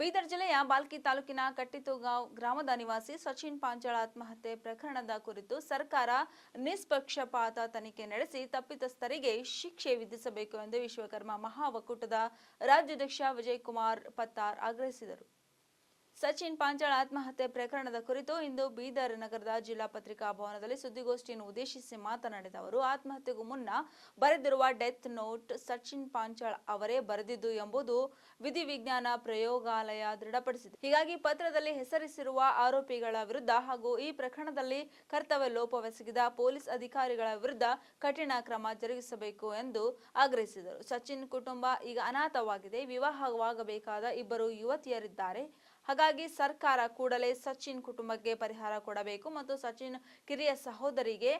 ಬೀದರ್ ಜಿಲ್ಲೆಯ ಬಾಲ್ಕಿ ತಾಲೂಕಿನ ಕಟ್ಟಿತುಗಾಂವ್ ಗ್ರಾಮದ ನಿವಾಸಿ ಸಚಿನ್ ಪಾಂಚಾಳ್ ಆತ್ಮಹತ್ಯೆ ಪ್ರಕರಣದ ಕುರಿತು ಸರ್ಕಾರ ನಿಷ್ಪಕ್ಷಪಾತ ತನಿಖೆ ನಡೆಸಿ ತಪ್ಪಿತಸ್ಥರಿಗೆ ಶಿಕ್ಷೆ ವಿಧಿಸಬೇಕು ಎಂದು ವಿಶ್ವಕರ್ಮ ಮಹಾ ಒಕ್ಕೂಟದ ರಾಜ್ಯಾಧ್ಯಕ್ಷ ವಿಜಯಕುಮಾರ್ ಪತ್ತಾರ್ ಆಗ್ರಹಿಸಿದರು. ಸಚಿನ್ ಪಾಂಚಾಳ್ ಆತ್ಮಹತ್ಯೆ ಪ್ರಕರಣದ ಕುರಿತು ಇಂದು ಬೀದರ್ ನಗರದ ಜಿಲ್ಲಾ ಪತ್ರಿಕಾ ಭವನದಲ್ಲಿ ಸುದ್ದಿಗೋಷ್ಠಿಯನ್ನು ಉದ್ದೇಶಿಸಿ ಮಾತನಾಡಿದ ಅವರು, ಆತ್ಮಹತ್ಯೆಗೂ ಮುನ್ನ ಬರೆದಿರುವ ಡೆತ್ ನೋಟ್ ಸಚಿನ್ ಪಾಂಚಾಳ್ ಅವರೇ ಬರೆದಿದ್ದು ಎಂಬುದು ವಿಧಿವಿಜ್ಞಾನ ಪ್ರಯೋಗಾಲಯ ದೃಢಪಡಿಸಿದೆ. ಹೀಗಾಗಿ ಪತ್ರದಲ್ಲಿ ಹೆಸರಿಸಿರುವ ಆರೋಪಿಗಳ ವಿರುದ್ಧ ಹಾಗೂ ಈ ಪ್ರಕರಣದಲ್ಲಿ ಕರ್ತವ್ಯ ಲೋಪವೆಸಗಿದ ಪೊಲೀಸ್ ಅಧಿಕಾರಿಗಳ ವಿರುದ್ಧ ಕಠಿಣ ಕ್ರಮ ಜರುಗಿಸಬೇಕು ಎಂದು ಆಗ್ರಹಿಸಿದರು. ಸಚಿನ್ ಕುಟುಂಬ ಈಗ ಅನಾಥವಾಗಿದೆ. ವಿವಾಹವಾಗಬೇಕಾದ ಇಬ್ಬರು ಯುವತಿಯರಿದ್ದಾರೆ. ಹಾಗಾಗಿ ಸರ್ಕಾರ ಕೂಡಲೇ ಸಚಿನ್ ಕುಟುಂಬಕ್ಕೆ ಪರಿಹಾರ ಕೊಡಬೇಕು ಮತ್ತು ಸಚಿನ್ ಕಿರಿಯ ಸಹೋದರಿಗೆ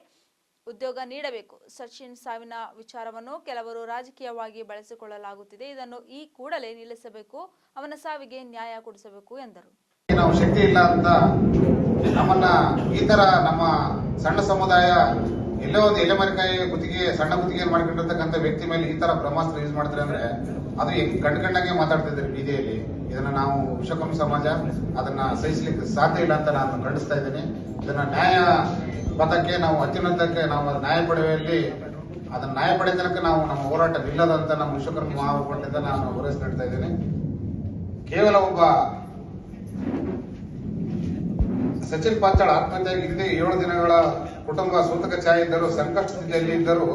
ಉದ್ಯೋಗ ನೀಡಬೇಕು. ಸಚಿನ್ ಸಾವಿನ ವಿಚಾರವನ್ನು ಕೆಲವರು ರಾಜಕೀಯವಾಗಿ ಬಳಸಿಕೊಳ್ಳಲಾಗುತ್ತಿದೆ. ಇದನ್ನು ಈ ಕೂಡಲೇ ನಿಲ್ಲಿಸಬೇಕು. ಅವನ ಸಾವಿಗೆ ನ್ಯಾಯ ಕೊಡಿಸಬೇಕು ಎಂದರು. ನಾವು ಶಕ್ತಿ ಇಲ್ಲ ಅಂತ ನಮ್ಮನ್ನ ಈ ತರ ನಮ್ಮ ಸಣ್ಣ ಸಮುದಾಯ ಎಲ್ಲೋ ಒಂದು ಎಲೆಮರಿಕಾಯಿ ಸಣ್ಣ ಗುತ್ತಿಗೆ ಮಾಡ್ಕೊಂಡಿರ್ತಕ್ಕಂಥ ವ್ಯಕ್ತಿ ಮೇಲೆ ಈ ತರ ಬ್ರಹ್ಮಾಸ್ತ್ರ ಯೂಸ್ ಮಾಡ್ತಾರೆ ಅಂದ್ರೆ ಅದು ಕಣ್ಕಂಡಂಗೆ ಮಾತಾಡ್ತಿದ್ದಾರೆ ಬೀದಿಯಲ್ಲಿ. ಇದನ್ನ ನಾವು ವಿಶ್ವಕರ್ಮ ಸಮಾಜ ಅದನ್ನ ಸಹಿಸಲಿಕ್ಕೆ ಸಾಧ್ಯ ಇಲ್ಲ ಅಂತ ನಾನು ಖಂಡಿಸ್ತಾ ಇದ್ದೀನಿ. ಇದನ್ನ ನ್ಯಾಯ ಪದಕ್ಕೆ ನಾವು ಅತ್ಯುನ್ನತಕ್ಕೆ ನಾವು ನ್ಯಾಯ ಪಡೆಯುವಲ್ಲಿ ಅದನ್ನ ನ್ಯಾಯ ಪಡೆಯ ತನಕ ನಾವು ನಮ್ಮ ಹೋರಾಟ ನಿಲ್ಲದಂತ ನಮ್ಮ ವಿಶ್ವಕರ್ಮ ಮಹಾಒಕ್ಕೂಟದಿಂದ ನಾನು ಭರವಸೆ ನೀಡ್ತಾ ಇದ್ದೀನಿ. ಕೇವಲ ಒಬ್ಬ ಸಚಿನ್ ಪಾಂಚಾಳ್ ಆತ್ಮಹತ್ಯೆ ಹಿಂದೆ 7 ದಿನಗಳ ಕುಟುಂಬ ಸೂತಕ ಛಾಯೆ ಇದ್ದರು, ಸಂಕಷ್ಟ ಸ್ಥಿತಿಯಲ್ಲಿ ಇದ್ದರು.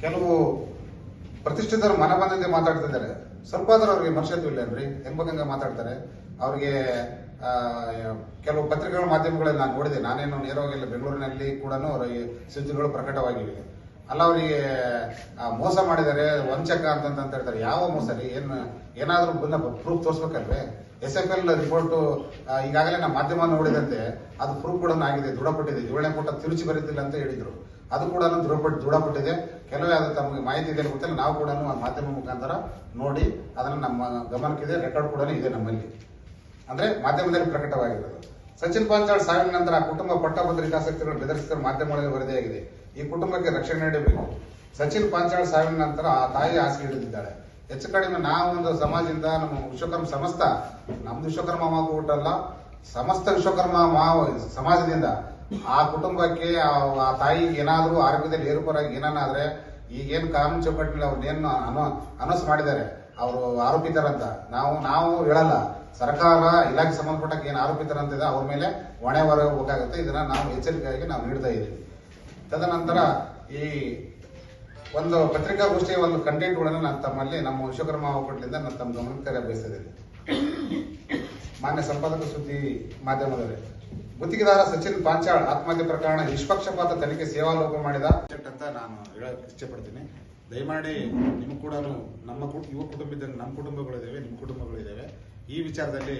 ಕೆಲವು ಪ್ರತಿಷ್ಠಿತರು ಮನ ಬಂದಂತೆ ಮಾತಾಡ್ತಿದ್ದಾರೆ. ಸ್ವಲ್ಪ ಆದ್ರೂ ಅವ್ರಿಗೆ ಮನುಷ್ಯತ್ವ ಇಲ್ಲೇನ್ರಿ? ಹೆಂಬಂಗ ಮಾತಾಡ್ತಾರೆ. ಅವ್ರಿಗೆ ಕೆಲವು ಪತ್ರಿಕೆಗಳ ಮಾಧ್ಯಮಗಳಲ್ಲಿ ನಾನು ನೋಡಿದೆ. ನಾನೇನು ನೇರವಾಗಿಲ್ಲ, ಬೆಂಗಳೂರಿನಲ್ಲಿ ಕೂಡ ಅವರಿಗೆ ಸುದ್ದಿಗಳು ಪ್ರಕಟವಾಗಿವೆ. ಅಲ್ಲ, ಅವರಿಗೆ ಮೋಸ ಮಾಡಿದ್ದಾರೆ, ವಂಚಕ ಅಂತ ಹೇಳ್ತಾರೆ. ಯಾವ ಮೋಸ ರೀ? ಏನಾದ್ರೂ ಪ್ರೂಫ್ ತೋರಿಸ್ಬೇಕಲ್ವೇ? SFL ರಿಪೋರ್ಟ್ ಈಗಾಗಲೇ ನಮ್ಮ ಮಾಧ್ಯಮ ನೋಡಿದಂತೆ ಅದು ಪ್ರೂಫ್ ಕೂಡ ಆಗಿದೆ, ದೃಢಪಟ್ಟಿದೆ. 7ನೇ ಪುಟ ತಿರುಚಿ ಬರೀತಿಲ್ಲ ಅಂತ ಹೇಳಿದ್ರು. ಅದು ಕೂಡ ದೃಢಪಟ್ಟಿದೆ. ಕೆಲವೇ ಅದು ತಮಗೆ ಮಾಹಿತಿ ಇದೆ ಗೊತ್ತಿಲ್ಲ. ನಾವು ಕೂಡ ಮಾಧ್ಯಮ ಮುಖಾಂತರ ನೋಡಿ ಅದನ್ನು ನಮ್ಮ ಗಮನಕ್ಕಿದೆ. ರೆಕಾರ್ಡ್ ಕೂಡ ಇದೆ ನಮ್ಮಲ್ಲಿ, ಅಂದ್ರೆ ಮಾಧ್ಯಮದಲ್ಲಿ ಪ್ರಕಟವಾಗಿರೋದು. ಸಚಿನ್ ಪಾಂಚಾಳ್ ಸಾವಿನ ನಂತರ ಆ ಕುಟುಂಬ ಪಟ್ಟಭದ್ರಿಕಾಸಕ್ತಿಗಳು ಬೆದರಿಸಿದ ಮಾಧ್ಯಮಗಳಲ್ಲಿ ವರದಿಯಾಗಿದೆ. ಈ ಕುಟುಂಬಕ್ಕೆ ರಕ್ಷಣೆ ನೀಡಬೇಕು. ಸಚಿನ್ ಪಾಂಚಾಳ್ ಸಾವಿನ ನಂತರ ಆ ತಾಯಿ ಹಾಸಿಗೆ ಹಿಡಿದಿದ್ದಾಳೆ. ಹೆಚ್ಚು ಕಡಿಮೆ ನಾವೊಂದು ಸಮಾಜದಿಂದ ನಮ್ಮ ವಿಶ್ವಕರ್ಮ ನಮ್ದು ವಿಶ್ವಕರ್ಮ ಮಹಾಒಕ್ಕೂಟ ಸಮಸ್ತ ವಿಶ್ವಕರ್ಮ ಸಮಾಜದಿಂದ ಆ ಕುಟುಂಬಕ್ಕೆ ಆ ತಾಯಿಗೆ ಏನಾದ್ರೂ ಆರೋಗ್ಯದಲ್ಲಿ ಏರುಪರಾಗಿ ಏನಾದ್ರೆ ಈಗೇನು ಕಾನೂನು ಚೌಕಟ್ಟಿನಲ್ಲಿ ಅವ್ರನ್ನೇನು ಅನೌನ್ಸ್ ಮಾಡಿದ್ದಾರೆ ಅವರು ಆರೋಪಿತರಂತ ನಾವು ಹೇಳಲ್ಲ. ಸರ್ಕಾರ ಇಲಾಖೆ ಸಂಬಂಧಪಟ್ಟ ಏನು ಆರೋಪಿತರಂತಿದೆ ಅವ್ರ ಮೇಲೆ ಹೊಣೆ ಹೊರಬೇಕಾಗುತ್ತೆ. ಇದನ್ನ ನಾವು ಎಚ್ಚರಿಕೆಯಾಗಿ ನಾವು ನೀಡ್ತಾ ಇದ್ದೀವಿ. ತದನಂತರ ಈ ಒಂದು ಪತ್ರಿಕಾಗೋಷ್ಠಿಯ ಒಂದು ಕಂಟೆಂಟ್ಗಳನ್ನು ನಾನು ತಮ್ಮಲ್ಲಿ ನಮ್ಮ ವಿಶ್ವಕರ್ಮ ಒಕ್ಕೂಟದಿಂದ ನಾನು ತಮ್ಮ ಗಮನಕ್ಕೆ ಬಯಸಿದ್ದೇನೆ. ಮಾನ್ಯ ಸಂಪಾದಕ ಸುದ್ದಿ ಮಾಧ್ಯಮದಲ್ಲಿ ಗುತ್ತಿಗೆದಾರ ಸಚಿನ್ ಪಾಂಚಾಳ್ ಆತ್ಮಹತ್ಯೆ ಪ್ರಕರಣ ನಿಷ್ಪಕ್ಷಪಾತ ತನಿಖೆ ಸೇವಾಲೋಪ ಮಾಡಿದ ಅಂತ ನಾನು ಹೇಳಕ್ಕೆ ಇಷ್ಟಪಡ್ತೀನಿ. ದಯಮಾಡಿ ನಿಮ್ಗೆ ಕೂಡ ನಮ್ಮ ಯುವ ಕುಟುಂಬ ಇದ್ದಂಗೆ ನಮ್ಮ ಕುಟುಂಬಗಳಿದ್ದಾವೆ, ನಿಮ್ಮ ಕುಟುಂಬಗಳಿದ್ದಾವೆ. ಈ ವಿಚಾರದಲ್ಲಿ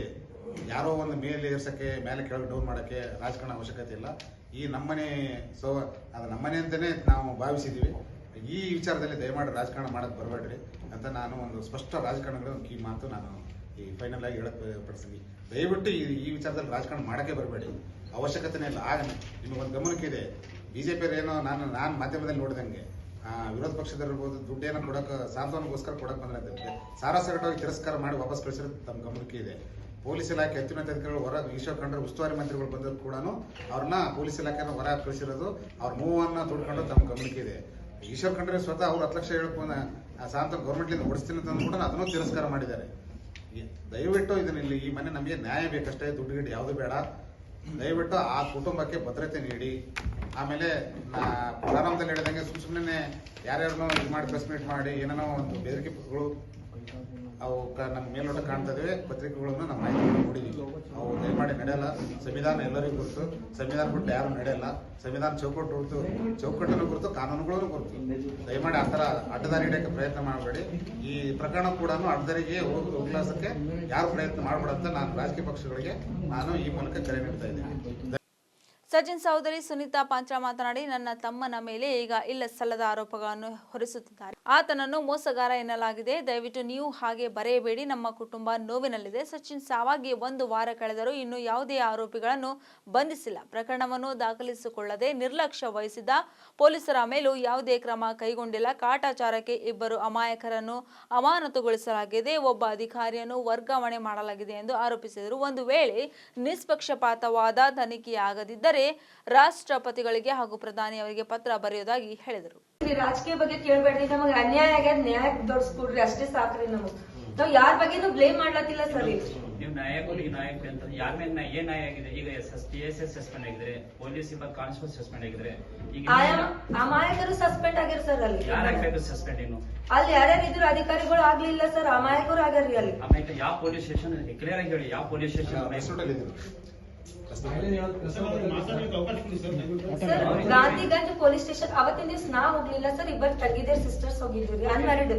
ಯಾರೋ ಒಂದು ಮೇಲೆ ಏರ್ಸಕ್ಕೆ ಮೇಲೆ ಕೆಳಗೆ ಡೌನ್ ಮಾಡಕ್ಕೆ ರಾಜಕಾರಣ ಅವಶ್ಯಕತೆ ಇಲ್ಲ. ಈ ನಮ್ಮನೆ ಅದು ನಮ್ಮನೆ ಅಂತಾನೆ ನಾವು ಭಾವಿಸಿದ್ದೀವಿ. ಈ ವಿಚಾರದಲ್ಲಿ ದಯಮಾಡಿ ರಾಜಕಾರಣ ಮಾಡಕ್ ಬರಬೇಡ್ರಿ ಅಂತ ನಾನು ಒಂದು ಸ್ಪಷ್ಟ ರಾಜಕಾರಣಗಳ ಒಂದು ಕೀ ಮಾತು ನಾನು ಈ ಫೈನಲ್ ಆಗಿ ಹೇಳಕ್ ಪಡಿಸ್ತೀನಿ. ದಯವಿಟ್ಟು ಈ ವಿಚಾರದಲ್ಲಿ ರಾಜಕಾರಣ ಮಾಡಕ್ಕೆ ಬರಬೇಡಿ, ಅವಶ್ಯಕತೆನೇ ಇಲ್ಲ. ಆಗ ನಿಮಗೊಂದು ಗಮನಕ್ಕಿದೆ, ಬಿಜೆಪಿ ಏನೋ ನಾನು ಮಾಧ್ಯಮದಲ್ಲಿ ನೋಡಿದಂಗೆ ವಿರೋಧ ಪಕ್ಷದಲ್ಲಿರ್ಬೋದು ದುಡ್ಡೇನೋ ಕೊಡಕ್ಕೆ ಸಾಂತ್ವನಗೋಸ್ಕರ ಕೊಡಕ್ ಬಂದ್ರೆ ಸಾರಾಸಗಟವಾಗಿ ತಿರಸ್ಕಾರ ಮಾಡಿ ವಾಪಸ್ ಕಳಿಸಿರೋದು ತಮ್ಮ ಗಮನಕ್ಕೆ ಇದೆ. ಪೊಲೀಸ್ ಇಲಾಖೆ ಅತ್ಯುನ್ನತ ಅಧಿಕಾರಿಗಳು ಹೊರ ಈಶ್ವರ್ ಖಂಡ್ರೆ ಉಸ್ತುವಾರಿ ಮಂತ್ರಿಗಳು ಬಂದರೂ ಕೂಡ ಅವ್ರನ್ನ ಪೊಲೀಸ್ ಇಲಾಖೆನ ಹೊರ ಕಳಿಸಿರೋದು, ಅವ್ರ ಮೂವನ್ನ ತುಡ್ಕೊಂಡು ತಮ್ಮ ಗಮನಕ್ಕೆ ಇದೆ. ಈಶ್ವರ್ ಖಂಡ್ರೆ ಸ್ವತಃ ಅವ್ರು 10 ಲಕ್ಷ ಹೇಳ್ಕೊಂಡು ಸಾಂತ್ವನ ಗೌರ್ಮೆಂಟ್ಲಿಂದ ಹೊಡಿಸ್ತೀನಿ ಅಂತ ಕೂಡ ಅದನ್ನು ತಿರಸ್ಕಾರ ಮಾಡಿದ್ದಾರೆ. ದಯವಿಟ್ಟು ಇದನ್ನ ಈ ಮನೆ ನಮಗೆ ನ್ಯಾಯ ಬೇಕಷ್ಟೇ, ದುಡ್ಡು ಗಿಡ್ಡು ಯಾವುದು ಬೇಡ. ದಯವಿಟ್ಟು ಆ ಕುಟುಂಬಕ್ಕೆ ಭದ್ರತೆ ನೀಡಿ. ಆಮೇಲೆ ಪ್ರಾರಂಭದಲ್ಲಿ ಹೇಳಿದಂಗೆ ಸುಮ್ಮನೆ ಯಾರ್ಯಾರನ್ನೋ ಇದು ಮಾಡಿ ಪ್ರೆಸ್ ಮೀಟ್ ಮಾಡಿ ಏನೇನೋ ಒಂದು ಬೆದರಿಕೆಗಳು ಅವು ನಮ್ಮ ಮೇಲ್ನೋಟ ಕಾಣ್ತಾ ಇದ್ದೇವೆ. ಪತ್ರಿಕೆಗಳನ್ನು ನಮ್ಮ ಮಾಹಿತಿ ನೋಡಿದ್ದೀವಿ. ಅವು ದಯಮಾಡಿ ನಡೆಯಲ್ಲ. ಸಂವಿಧಾನ ಎಲ್ಲರಿಗೂ ಗುರುತು, ಸಂವಿಧಾನ ಬಿಟ್ಟು ಯಾರು ನಡೆಯಲ್ಲ. ಸಂವಿಧಾನ ಚೌಕಟ್ಟನ್ನು ಗುರುತು, ಕಾನೂನುಗಳನ್ನು ಗುರುತು. ದಯಮಾಡಿ ಆ ಥರ ಅಡ್ಡದಾರಿ ಹಿಡಿಯಕ್ಕೆ ಪ್ರಯತ್ನ ಮಾಡಬೇಡಿ. ಈ ಪ್ರಕರಣ ಕೂಡ ಅಡ್ಡದಾರಿಗೆ ಹೋಗ್ಲಾಸಕ್ಕೆ ಯಾರು ಪ್ರಯತ್ನ ಮಾಡಬೇಡಂತ ನಾನು ರಾಜಕೀಯ ಪಕ್ಷಗಳಿಗೆ ನಾನು ಈ ಮೂಲಕ ಕರೆ ನೀಡ್ತಾ ಇದ್ದೀನಿ. ಸಚಿನ್ ಸಹೋದರಿ ಸುನೀತಾ ಪಾಂಚಾಳ್ ಮಾತನಾಡಿ, ನನ್ನ ತಮ್ಮನ ಮೇಲೆ ಈಗ ಇಲ್ಲ ಸಲ್ಲದ ಆರೋಪಗಳನ್ನು ಹೊರಿಸುತ್ತಿದ್ದಾರೆ. ಆತನನ್ನು ಮೋಸಗಾರ ಎನ್ನಲಾಗಿದೆ. ದಯವಿಟ್ಟು ನೀವು ಹಾಗೆ ಬರೆಯಬೇಡಿ. ನಮ್ಮ ಕುಟುಂಬ ನೋವಿನಲ್ಲಿದೆ. ಸಚಿನ್ ಸಾವಾಗಿ 1 ವಾರ ಕಳೆದರೂ ಇನ್ನೂ ಯಾವುದೇ ಆರೋಪಿಗಳನ್ನು ಬಂಧಿಸಿಲ್ಲ. ಪ್ರಕರಣವನ್ನು ದಾಖಲಿಸಿಕೊಳ್ಳದೆ ನಿರ್ಲಕ್ಷ್ಯ ವಹಿಸಿದ್ದ ಪೊಲೀಸರ ಮೇಲೂ ಯಾವುದೇ ಕ್ರಮ ಕೈಗೊಂಡಿಲ್ಲ. ಕಾಟಾಚಾರಕ್ಕೆ 2 ಅಮಾಯಕರನ್ನು ಅಮಾನತುಗೊಳಿಸಲಾಗಿದೆ. ಒಬ್ಬ ಅಧಿಕಾರಿಯನ್ನು ವರ್ಗಾವಣೆ ಮಾಡಲಾಗಿದೆ ಎಂದು ಆರೋಪಿಸಿದರು. ಒಂದು ವೇಳೆ ನಿಷ್ಪಕ್ಷಪಾತವಾದ ತನಿಖೆಯಾಗದಿದ್ದರೆ ರಾಷ್ಟ್ರಪತಿಗಳಿಗೆ ಹಾಗೂ ಪ್ರಧಾನಿ ಅವರಿಗೆ ಪತ್ರ ಬರೆಯುವುದಾಗಿ ಹೇಳಿದರು. ರಾಜಕೀಯ ಬಗ್ಗೆ ಕೇಳಬೇಡ್ರಿ, ನಮಗೆ ಅನ್ಯಾಯ ಆಗ್ಯದ, ನ್ಯಾಯ ದೊಡ್ಸ್ಕೊಡ್ರಿ, ಅಷ್ಟೇ ಸಾಕ್ರಿ. ನಾವ್ ಯಾರ ಬಗ್ಗೆನೂ ಬ್ಲೇಮ್ ಮಾಡ್ಲತ್ತಿಲ್ಲ ಸರ್. ನೀವು ನಾಯಕರಿಗೆ ನಾಯಕ ಅಂತ ಯಾರ ಮೇಲೆ ಏನ್ ನ್ಯಾಯ ಆಗಿದೆ? ಈಗ PSS ಸಸ್ಪೆಂಡ್ ಆಗಿದ್ರೆ, ಪೊಲೀಸ್ ಇಬ್ಬರು ಕಾನ್ಸ್ಟೇಬಲ್ ಸಸ್ಪೆಂಡ್ ಆಗಿದ್ರೆ, ಈಗ ಅಮಾಯಕರು ಸಸ್ಪೆಂಡ್ ಆಗ್ಯಾರ ಸರ್. ಅಲ್ಲಿ ಯಾರು ಸಸ್ಪೆಂಡ್? ಇನ್ನು ಅಲ್ಲಿ ಯಾರ್ಯಾರು ಇದ್ರು ಅಧಿಕಾರಿಗಳು ಆಗ್ಲಿಲ್ಲ ಸರ್, ಅಮಾಯಕರು ಆಗ್ಯಾರ್ರಿ. ಅಲ್ಲಿ ಅಮಾಯಕ ಯಾವ ಪೊಲೀಸ್ ಸ್ಟೇಷನ್ ಕ್ಲಿಯರ್ ಆಗಿ ಹೇಳಿ, ಯಾವ police station? Sir Gandhiganj police station ಅವತ್ತಿನ ದಿವಸ ನಾ ಹೋಗ್ಲಿಲ್ಲ ಸರ್. 2 ತಂಗಿದೇರ್ ಸಿಸ್ಟರ್ಸ್ ಹೋಗಿದ್ರಿ, ಅನ್ಮ್ಯಾರಿಡ್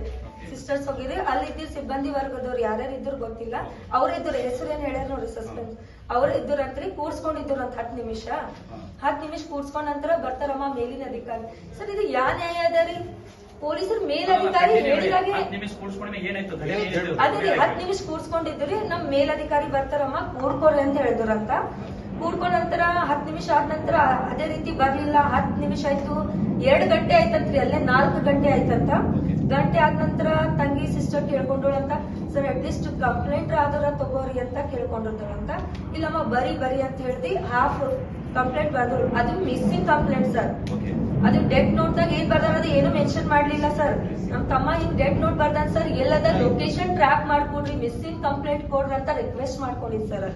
ಸಿಸ್ಟರ್ಸ್ ಹೋಗಿದ್ರಿ. ಅಲ್ಲಿ ಇದ್ದಿರ್ ಸಿಬ್ಬಂದಿ ವರ್ಗದವ್ರು ಯಾರ್ಯಾರು ಇದ್ರು ಗೊತ್ತಿಲ್ಲ. ಅವ್ರ ಇದ್ರು, ಹೆಸರು ಏನ್ ಹೇಳ್ಯಾರ ನೋಡಿ ಸಸ್ಪೆನ್ಸ್. ಅವ್ರ ಇದ್ರಂತ್ರಿ ಕೂಡ್ಸ್ಕೊಂಡಿದ್ರು ಅಂತ 10 ನಿಮಿಷ ಕೂಡ್ಸ್ಕೊಂಡ್ ನಂತರ ಬರ್ತಾರಮ್ಮ ಮೇಲಿನ ಅಧಿಕಾರಿ. ಸರ್ ಇದು ಯಾ ನ್ಯಾಯ ಅದ ರೀ? ಪೊಲೀಸರ ಮೇಲಧಿಕಾರಿ ಹೇಳಿದಾಗೆ ಅದೇ 10 ನಿಮಿಷ ಕೂಡ್ಸ್ಕೊಂಡಿದ್ರಿ. ನಮ್ ಮೇಲಧಿಕಾರಿ ಬರ್ತಾರಮ್ಮ ಕೂಡ್ಕೊಡ್ರಿ ಅಂತ ಹೇಳಿದ್ರಂತ. ಕೂಡ್ಕೊಂಡ ನಂತರ 10 ನಿಮಿಷ ಆದ ನಂತರ ಅದೇ ರೀತಿ ಬರ್ಲಿಲ್ಲ. 10 ನಿಮಿಷ ಆಯ್ತು, 2 ಗಂಟೆ ಆಯ್ತಂತ್ರಿ. ಅಲ್ಲೇ 4 ಗಂಟೆ ಆಯ್ತಂತ. ಗಂಟೆ ಆದ ನಂತರ ತಂಗಿ ಸಿಸ್ಟರ್ ಕೇಳ್ಕೊಂಡೋಳಂತ, ಸರ್ ಅಟ್ಲೀಸ್ಟ್ ಕಂಪ್ಲೇಂಟ್ ಆದ್ರ ತಗೋರಿ ಅಂತ ಕೇಳ್ಕೊಂಡಿರ್ತಾಳಂತ. ಇಲ್ಲಮ್ಮ ಬರಿ ಅಂತ ಹೇಳ್ದಿ ಹಾಫ್ ಕಂಪ್ಲೇಂಟ್ ಬರ್ದ್ರು. ಅದು ಮಿಸ್ಸಿಂಗ್ ಕಂಪ್ಲೇಂಟ್ ಸರ್. ಅದು ಡೆತ್ ನೋಟ್ ದಾಗ ಏನ್ ಬರ್ದಾರ ಅದು ಏನು ಮೆನ್ಷನ್ ಮಾಡ್ಲಿಲ್ಲ ಸರ್. ನಮ್ ತಮ್ಮ ಹಿಂಗ್ ಡೆತ್ ನೋಟ್ ಬರ್ದಾನ ಸರ್, ಎಲ್ಲದ ಲೊಕೇಶನ್ ಟ್ರ್ಯಾಕ್ ಮಾಡ್ಕೊಡ್ರಿ, ಮಿಸ್ಸಿಂಗ್ ಕಂಪ್ಲೇಂಟ್ ಕೊಡ್ರಿ ಅಂತ ರಿಕ್ವೆಸ್ಟ್ ಮಾಡ್ಕೊಂಡಿದ್ ಸರ್.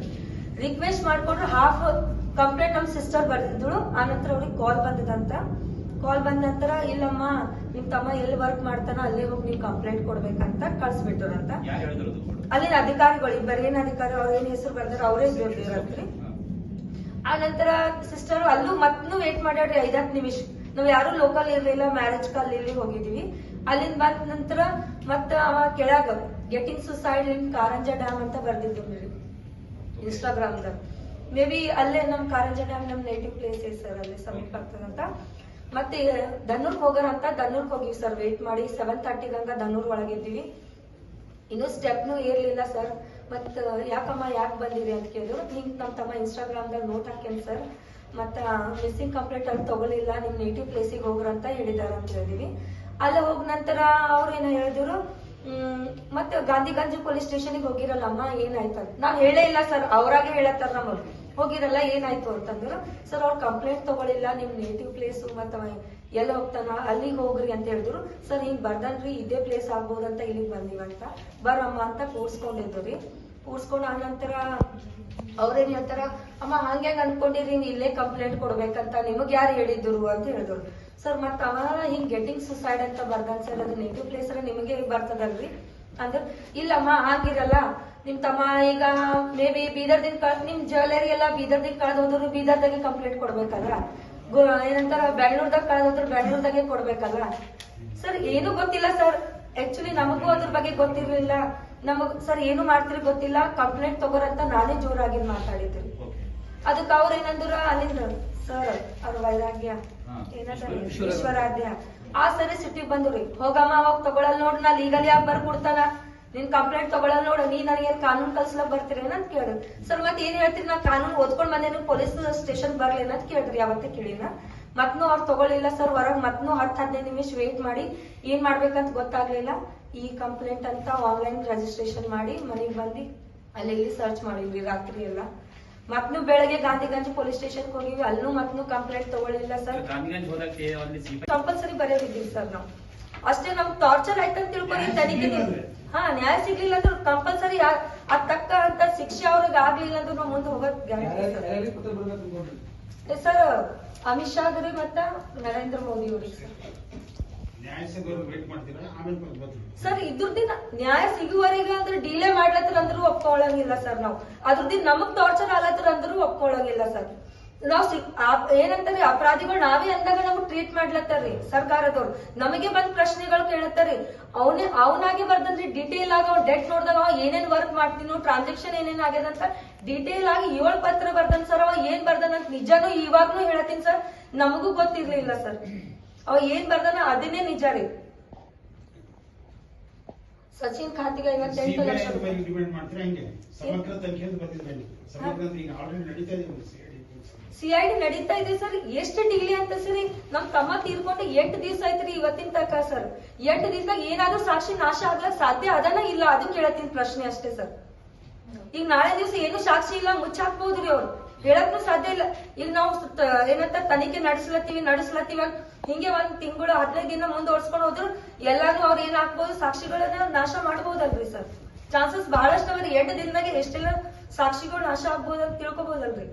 ರಿಕ್ವೆಸ್ಟ್ ಮಾಡ್ಕೊಂಡ್ರು ಹಾಫ್ ಕಂಪ್ಲೇಂಟ್ ನಮ್ ಸಿಸ್ಟರ್ ಬರ್ದಿದ್ರು. ಆನಂತರ ಅವ್ರಿಗೆ ಕಾಲ್ ಬಂದದಂತ. ಕಾಲ್ ಬಂದ ನಂತರ ಇಲ್ಲಮ್ಮ ನಿಮ್ ತಮ್ಮ ಎಲ್ಲಿ ವರ್ಕ್ ಮಾಡ್ತಾನ ಅಲ್ಲೇ ಹೋಗಿ ನೀವು ಕಂಪ್ಲೇಂಟ್ ಕೊಡ್ಬೇಕಂತ ಕಳ್ಸಿಬಿಟ್ರಂತ. ಅಲ್ಲಿನ ಅಧಿಕಾರಿಗಳು ಏನ್ ಅಧಿಕಾರಿ ಅವ್ರ ಏನ್ ಹೆಸರು ಬರ್ದಾರ ಅವರೇ ಇದ್ರಿ. ಆ ನಂತರ ಸಿಸ್ಟರ್ ಅಲ್ಲೂ ಮತ್ತೂ ವೇಟ್ ಮಾಡ್ಯಾಡ್ರಿ 5-10 ನಿಮಿಷ. ನಾವ್ ಯಾರು ಲೋಕಲ್ ಇರ್ಲಿಲ್ಲ, ಮ್ಯಾರೇಜ್ ಕಾಲ್ ಇಲ್ಲಿ ಹೋಗಿದ್ವಿ. ಅಲ್ಲಿಂದ ಬಂದ ನಂತರ ಮತ್ತ ಅವ ಕೆಳಗ ಗೆಟಿಂಗ್ ಸುಸೈಡ್ ಇನ್ ಕಾರಂಜ ಡ್ಯಾಮ್ ಅಂತ ಬರ್ದಿದ್ರು ಇನ್ಸ್ಟಾಗ್ರಾಮ್ ದಾಗ. ಮೇ ಬಿ ಅಲ್ಲೇ ನಮ್ ಕಾರಂಜ ಡ್ಯಾಮ್ ನಮ್ ನೇಟಿವ್ ಪ್ಲೇಸ್ ಐತಿ ಸರ್, ಅಲ್ಲೇ ಸಮೀಪ ಆಗ್ತದಂತ. ಮತ್ತೆ ದನ್ನೂರ್ಗ್ ಹೋಗಾರಂತ, ದನ್ನೂರ್ಗ್ ಹೋಗಿವಿ ಸರ್. ವೇಟ್ ಮಾಡಿ 7:30 ಗಂಗ ದನ್ನೂರ್ ಒಳಗಿದ್ವಿ. ಇನ್ನೂ ಸ್ಟೆಪ್ನು ಏರ್ಲಿಲ್ಲ ಸರ್. ಮತ್ ಯಾಕಮ್ಮ ಯಾಕೆ ಬಂದಿರಿ ಅಂತ ಕೇಳಿದ್ರು. ಹಿಂಗ್ ನಮ್ ತಮ್ಮ ಇನ್ಸ್ಟಾಗ್ರಾಮ್ ದಾಗ ನೋಟ್ ಹಾಕ್ಯನ್ ಸರ್. ಮತ್ತ ಮಿಸ್ಸಿಂಗ್ ಕಂಪ್ಲೇಂಟ್ ಅಲ್ಲಿ ತಗೊಳಿಲ್ಲ, ನಿಮ್ ನೇಟಿವ್ ಪ್ಲೇಸಿಗೆ ಹೋಗ್ರಂತ ಹೇಳಿದಾರ ಅಂತ ಹೇಳಿದ್ವಿ. ಅಲ್ಲೇ ಹೋಗ ನಂತರ ಅವ್ರ ಏನ ಹೇಳಿದ್ರು, ಮತ್ತೆ ಗಾಂಧಿಗಂಜ್ ಪೊಲೀಸ್ ಸ್ಟೇಷನ್ಗೆ ಹೋಗಿರಲ್ಲಮ್ಮ ಏನಾಯ್ತು ಅಂತ. ನಾವ್ ಹೇಳೇ ಇಲ್ಲ ಸರ್, ಅವ್ರಾಗೆ ಹೇಳತ್ತಾರ ನಮಗ್ ಹೋಗಿರಲ್ಲ ಏನಾಯ್ತು ಅಂತಂದ್ರು. ಸರ್ ಅವ್ರ ಕಂಪ್ಲೇಂಟ್ ತಗೊಳಿಲ್ಲ, ನಿಮ್ ನೇಟಿವ್ ಪ್ಲೇಸ್ ಮತ್ತ ಎಲ್ಲ ಹೋಗ್ತಾನ ಅಲ್ಲಿಗೆ ಹೋಗ್ರಿ ಅಂತ ಹೇಳಿದ್ರು. ಸರ್ ಹಿಂಗ್ ಬರ್ದನ್ರಿ, ಇದೇ ಪ್ಲೇಸ್ ಆಗ್ಬೋದಂತ ಇಲ್ಲಿಗೆ ಬಂದಿವಂತ, ಬರಮ್ಮ ಅಂತ ಕೂರ್ಸ್ಕೊಂಡಿದ್ರಿ. ಕೂರ್ಸ್ಕೊಂಡ್ ಆನಂತರ ಅವ್ರೇನ್ ಹೇಳ್ತಾರ, ಅಮ್ಮ ಹಂಗ್ಯಾಂಗ ಅನ್ಕೊಂಡಿರಿ ಇಲ್ಲೇ ಕಂಪ್ಲೇಂಟ್ ಕೊಡ್ಬೇಕಂತ ನಿಮಗ್ ಯಾರು ಹೇಳಿದ್ರು ಅಂತ ಹೇಳಿದ್ರು. ಸರ್ ಮತ್ತ ಅವ ಹಿಂಗ್ ಗೆಟಿಂಗ್ ಸುಸೈಡ್ ಅಂತ ಬರ್ದಾನ್ ಸರ್, ಅದು ನೇಟಿವ್ ಪ್ಲೇಸ್ ನಿಮಗೆ ಬರ್ತದಲ್ರಿ ಅಂದ್ರ. ಇಲ್ಲಮ್ಮ ಹಾಗಿರಲ್ಲ, ನಿಮ್ ತಮ್ಮ ಈಗ ಮೇ ಬಿ ಬೀದರ್ದಿಂದ ನಿಮ್ ಜ್ಯುವೆಲರಿ ಎಲ್ಲ ಬೀದರ್ದಿಂದ ಕಳೆದೋದ್ರು ಬೀದರ್ದಾಗೆ ಕಂಪ್ಲೇಂಟ್ ಕೊಡ್ಬೇಕಲ್ಲ, ಏನಂತಾರ ಬೆಂಗಳೂರ್ದಾಗ ಕಳೆದೋದ್ರು ಬೆಂಗಳೂರ್ದಾಗೆ ಕೊಡ್ಬೇಕಲ್ಲ. ಸರ್ ಏನು ಗೊತ್ತಿಲ್ಲ ಸರ್, ಆಕ್ಚುಲಿ ನಮಗೂ ಅದ್ರ ಬಗ್ಗೆ ಗೊತ್ತಿರ್ಲಿಲ್ಲ. ನಮಗ್ ಸರ್ ಏನು ಮಾಡ್ತಿರಿ ಗೊತ್ತಿಲ್ಲ, ಕಂಪ್ಲೇಂಟ್ ತಗೋರಂತ ನಾನೇ ಜೋರಾಗಿ ಮಾತಾಡಿದ್ರಿ. ಅದಕ್ಕೆ ಅವ್ರ ಏನಂದ್ರ ಅಲ್ಲಿಂದ ಸರ್ ಅವ್ರ ವೈರಾಗ್ಯ ಏನಂತಾರೆ ಈಶ್ವರಾಧ್ಯ ಆ ಸರಿ ಸಿಟ್ಟಿಗೆ ಬಂದ್ರಿ. ಹೋಗಮ್ಮ ಅವಾಗ ತಗೊಳಲ್ ನೋಡ್, ನಾ ಲೀಗಲ್ ಯಾಕೆ ಬರ್ಕೊಡ್ತಾನ, ನಿನ್ ಕಂಪ್ಲೇಂಟ್ ತಗೊಳಲ್ ನೋಡು, ನೀ ನನಗೆ ಕಾನೂನ್ ಕಲ್ಸ್ಲಕ್ ಬರ್ತೀರಿ ಅಂತ ಕೇಳಿದ್ರು. ಸರ್ ಮತ್ ಏನ್ ಹೇಳ್ತೀರಿ, ನಾ ಕಾನೂನ್ ಓದ್ಕೊಂಡ್ ಬಂದೇನು ಪೊಲೀಸ್ ಸ್ಟೇಷನ್ ಬರ್ಲೇನ ಅಂತ ಕೇಳಿದ್ರಿ. ಯಾವತ್ತೇ ಕೇಳಿನ ಮತ್ನು ಅವ್ರು ತಗೊಳ್ಳಿಲ್ಲ ಸರ್. ಹೊರಗ್ ಮತ್ನು 10-15 ನಿಮಿಷ ವೇಟ್ ಮಾಡಿ ಏನ್ ಮಾಡ್ಬೇಕಂತ ಗೊತ್ತಾಗ್ಲಿಲ್ಲ. ಈ ಕಂಪ್ಲೇಂಟ್ ಅಂತ ಆನ್ಲೈನ್ ರಿಜಿಸ್ಟ್ರೇಷನ್ ಮಾಡಿ ಮನೆಗ್ ಬಂದಿ ಅಲ್ಲಿ ಸರ್ಚ್ ಮಾಡಿದ್ವಿ ರಾತ್ರಿ ಎಲ್ಲ. ಮತ್ನು ಬೆಳಗ್ಗೆ ಗಾಂಧಿಗಂಜ್ ಪೊಲೀಸ್ ಸ್ಟೇಷನ್ ಹೋಗಿವಿ, ಅಲ್ಲೂ ಮತ್ನು ಕಂಪ್ಲೇಂಟ್ ತಗೊಳ್ಳಿಲ್ಲ ಸರ್. ಕಂಪಲ್ಸರಿ ಬರೆಯೋದಿದ್ದೀವಿ ಸರ್ ನಾವು. ಅಷ್ಟೇ ನಮ್ಗೆ ಟಾರ್ಚರ್ ಆಯ್ತಂತ ತಿಳ್ಕೊರಿ ತನಿಖೆ. ನ್ಯಾಯ ಸಿಗ್ಲಿಲ್ಲ ಅಂದ್ರೆ ಕಂಪಲ್ಸರಿ ಅದ್ ತಕ್ಕ ಅಂತ ಶಿಕ್ಷೆ ಅವ್ರಿಗೆ ಆಗ್ಲಿಲ್ಲ ಅಂದ್ರೆ ನಾವು ಮುಂದೆ ಹೋಗೋದ್ ಗ್ಯಾರಂಟಿ ಸರ್. ಅಮಿತ್ ಶಾ ಅವ್ರಿ ಮತ್ತ ನರೇಂದ್ರ ಮೋದಿ ಅವ್ರಿಗೆ ಸರ್ ಇದ್ರದಿನ ನ್ಯಾಯ ಸಿಗುವವರೆಗೆ ಅಂದ್ರೆ ಡಿಲೇ ಮಾಡ್ಲತ್ತರ ಅಂದ್ರೂ ಒಪ್ಕೊಳ್ಳಂಗಿಲ್ಲ ಸರ್ ನಾವು. ಅದ್ರದಿನ ನಮಗ್ ಟಾರ್ಚರ್ ಆಗ್ಲತ್ತರ ಅಂದ್ರೂ ಒಪ್ಕೊಳ್ಳಂಗಿಲ್ಲ ಸರ್. ನಾವ್ ಏನಂತಾರಿ ಅಪರಾಧಿಗಳು ನಾವೇ ಅಂದಾಗ ನಮ್ಗೆ ಟ್ರೀಟ್ ಮಾಡ್ಲತ್ತಾರ್ರಿ ಸರ್ಕಾರದವ್ರು. ನಮಗೆ ಬಂದ್ ಪ್ರಶ್ನೆಗಳು ಕೇಳತ್ತಾರಿ. ಅವನಾಗೆ ಬರ್ದನ್ರಿ ಡಿಟೇಲ್ ಆಗಿ ಅವ್ನ ಡೆಟ್ ನೋಡಿದಾಗ ಅವ ಏನೇನ್ ವರ್ಕ್ ಮಾಡ್ತೀನೋ ಟ್ರಾನ್ಸಾಕ್ಷನ್ ಏನೇನ್ ಆಗ್ಯದಂತ ಡಿಟೇಲ್ ಆಗಿ 7 ಪತ್ರ ಬರ್ದನ್ ಸರ್. ಅವ ಏನ್ ಬರ್ದನಂತ ನಿಜಾನು ಇವಾಗ್ನು ಹೇಳತ್ತೀನಿ ಸರ್, ನಮಗೂ ಗೊತ್ತಿರ್ಲಿಲ್ಲ ಸರ್. ಅವ ಏನ್ ಬರ್ದನ ಅದನ್ನೇ ನಿಜ ರೀ. ಸಚಿನ್ ಖಾತೆಗೆ 58 ಲಕ್ಷ ರೂಪಾಯಿ ಡಿಮ್ಯಾಂಡ್ ಮಾಡ್ತೀರಾ? ಹಿಂಗೆ ಸಮಗ್ರ ತನಿಖೆ ಅಂತ ಬಂದಿದೆ. ಸಮಗ್ರ ಈಗ ಆಲ್ರೆಡಿ ನಡೀತಾ ಇದೆ. ಸಿಐಡಿ ನಡೀತಾ ಇದೆ ಸರ್. ಎಷ್ಟು ಡಿಲೇ ಅಂತ ಸರಿ? ನಮ್ ತಮ್ಮ ತೀರ್ಕೊಂಡು 8 ದಿವಸ ಆಯ್ತ್ರಿ ಇವತ್ತಿನ ತನಕ ಸರ್. 8 ದಿವಸದಾಗ ಏನಾದ್ರೂ ಸಾಕ್ಷಿ ನಾಶ ಆಗ್ಲಕ್ ಸಾಧ್ಯ ಅದನ್ನ ಇಲ್ಲ? ಅದು ಕೇಳತ್ತೀನಿ ಪ್ರಶ್ನೆ ಅಷ್ಟೇ ಸರ್. ಈಗ ನಾಳೆ ದಿವಸ ಏನು ಸಾಕ್ಷಿ ಇಲ್ಲ ಮುಚ್ಚಾಕ್ಬಹುದ್ರಿ ಅವ್ರು, ಹೇಳಕ್ನು ಸಾಧ್ಯ ಇಲ್ಲ. ಈಗ ನಾವು ಏನಂತ ತನಿಖೆ ನಡೆಸ್ಲತ್ತೀವಿ ಹಿಂಗೆ 1 ತಿಂಗಳು 15 ದಿನ ಮುಂದುವರ್ಸ್ಕೊಂಡು ಹೋದ್ರು ಎಲ್ಲಾನು ಅವ್ರು ಏನ್ ಹಾಕ್ಬಹುದು, ಸಾಕ್ಷಿಗಳನ್ನ ನಾಶ ಮಾಡಬಹುದಲ್ರಿ ಸರ್. ಚಾನ್ಸಸ್ ಬಹಳಷ್ಟು ಅವ್ರಿ. 8 ದಿನದಾಗೆ ಎಷ್ಟೆಲ್ಲ ಸಾಕ್ಷಿಗಳು ನಾಶ ಆಗ್ಬಹುದು ಅಂತ ತಿಳ್ಕೊಬಹುದಲ್ರಿ.